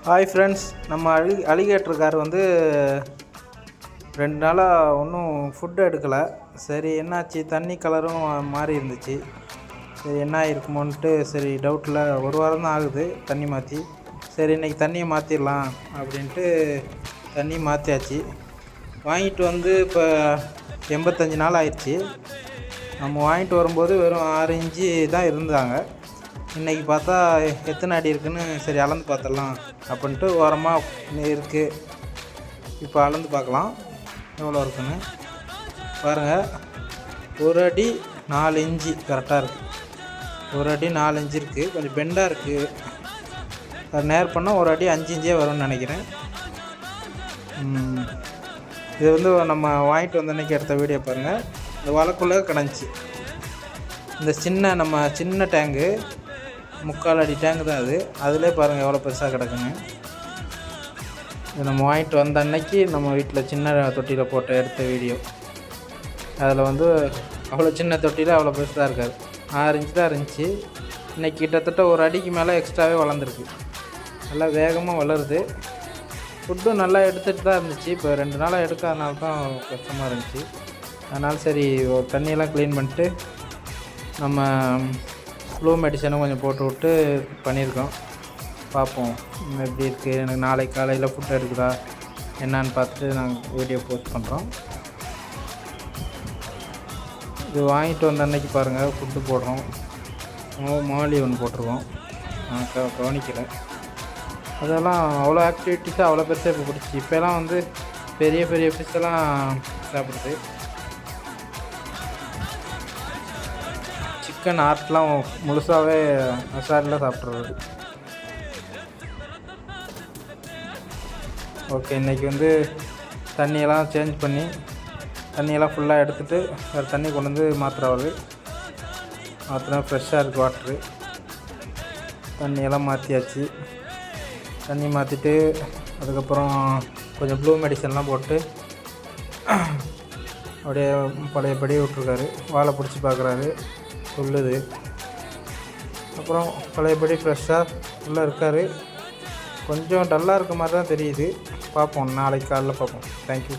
Hi friends, நம்ம alligator car வந்து 2 நாளாக ஒன்றும் ஃபுட்டு எடுக்கலை. சரி என்னாச்சு, தண்ணி கலரும் மாறி இருந்துச்சு. சரி என்ன ஆகிருக்குமோன்ட்டு சரி டவுட்டில் 1 வாரம் தான் ஆகுது தண்ணி மாற்றி. சரி இன்றைக்கி தண்ணியை மாற்றிடலாம் அப்படின்ட்டு தண்ணி மாற்றியாச்சு. வாங்கிட்டு வந்து இப்போ 85 நாள் ஆயிடுச்சு. நம்ம வாங்கிட்டு வரும்போது வெறும் 6 இன்ச்சு தான் இருந்தாங்க. இன்றைக்கி பார்த்தா எத்தனை அடி இருக்குதுன்னு சரி அளந்து பார்த்துடலாம் அப்படின்ட்டு ஓரமாக இருக்குது. இப்போ அளந்து பார்க்கலாம் எவ்வளோ இருக்குன்னு. பாருங்கள், 1 அடி 4 இன்ச்சு கரெக்டாக இருக்குது. 1 அடி 4 இன்ச்சு இருக்குது. கொஞ்சம் பெண்டாக இருக்குது. அது நேர் பண்ணால் 1 அடி 5 இன்ச்சே வரும்னு நினைக்கிறேன். இது வந்து நம்ம வாங்கிட்டு வந்த அன்றைக்கி எடுத்த வீடியோ பாருங்கள். இந்த வலைக்குள்ளே கிடந்துச்சு. இந்த சின்ன டேங்கு 3/4 அடி டேங்கு தான் அது. அதிலே பாருங்கள் எவ்வளோ பெருசாக கிடக்குங்க. இது நம்ம வாங்கிட்டு வந்த அன்னைக்கு நம்ம வீட்டில் சின்ன தொட்டியில் போட்டு எடுத்த வீடியோ. அதில் வந்து அவ்வளோ சின்ன தொட்டியில் அவ்வளோ பெருசாக இருக்காது. 6 இன்ச்சு தான் இருந்துச்சு. இன்றைக்கி கிட்டத்தட்ட 1 அடிக்கு மேலே எக்ஸ்ட்ராவே வளர்ந்துருக்கு. நல்லா வேகமாக வளருது. ஃபுட்டும் நல்லா எடுத்துகிட்டு தான் இருந்துச்சு. இப்போ 2 நாளாக எடுக்காதனால தான் கஷ்டமாக இருந்துச்சு. அதனால் சரி தண்ணியெல்லாம் க்ளீன் பண்ணிட்டு நம்ம ஃப்ளூ மெடிசனும் கொஞ்சம் போட்டு விட்டு பண்ணியிருக்கோம். பார்ப்போம் எப்படி இருக்குது. எனக்கு நாளைக்கு காலையில் ஃபுட் எடுக்குதா என்னான்னு பார்த்துட்டு நாங்கள் வீடியோ போஸ்ட் பண்ணுறோம். இது வாங்கிட்டு வந்த அன்னைக்கு பாருங்கள் ஃபுட்டு போடுறோம். மாலி ஒன்று போட்டிருக்கோம். நான் கவனிக்கலை. அதெல்லாம் அவ்வளோ ஆக்டிவிட்டீஸாக அவ்வளோ பெருசாக இப்போ பிடிச்சி. இப்போலாம் வந்து பெரிய பெரிய ஃபிஷ்ஷெல்லாம் சாப்பிடுது. சிக்கன் ஆர்ட்லாம் முழுசாகவே மசாலில் சாப்பிட்றது. ஓகே, இன்றைக்கி வந்து தண்ணியெல்லாம் சேஞ்ச் பண்ணி தண்ணியெல்லாம் ஃபுல்லாக எடுத்துகிட்டு வேறு தண்ணி கொண்டு வந்து மாற்றுறாரு. மாற்றினா ஃப்ரெஷ்ஷாக இருக்குது வாட்ரு. தண்ணியெல்லாம் மாற்றியாச்சு. தண்ணி மாற்றிட்டு அதுக்கப்புறம் கொஞ்சம் ப்ளூ மெடிசன்லாம் போட்டு அப்படியே பழையபடி விட்ருக்காரு. வாழை பிடிச்சி பார்க்குறாரு, சொல்லுது. அப்புறம் பழையபடி ஃப்ரெஷ்ஷாக உள்ளே இருக்கார். கொஞ்சம் டல்லாக இருக்க மாதிரி தான் தெரியுது. பார்ப்போம், நாளைக்கு காலையில் பார்ப்போம். தேங்க்யூ.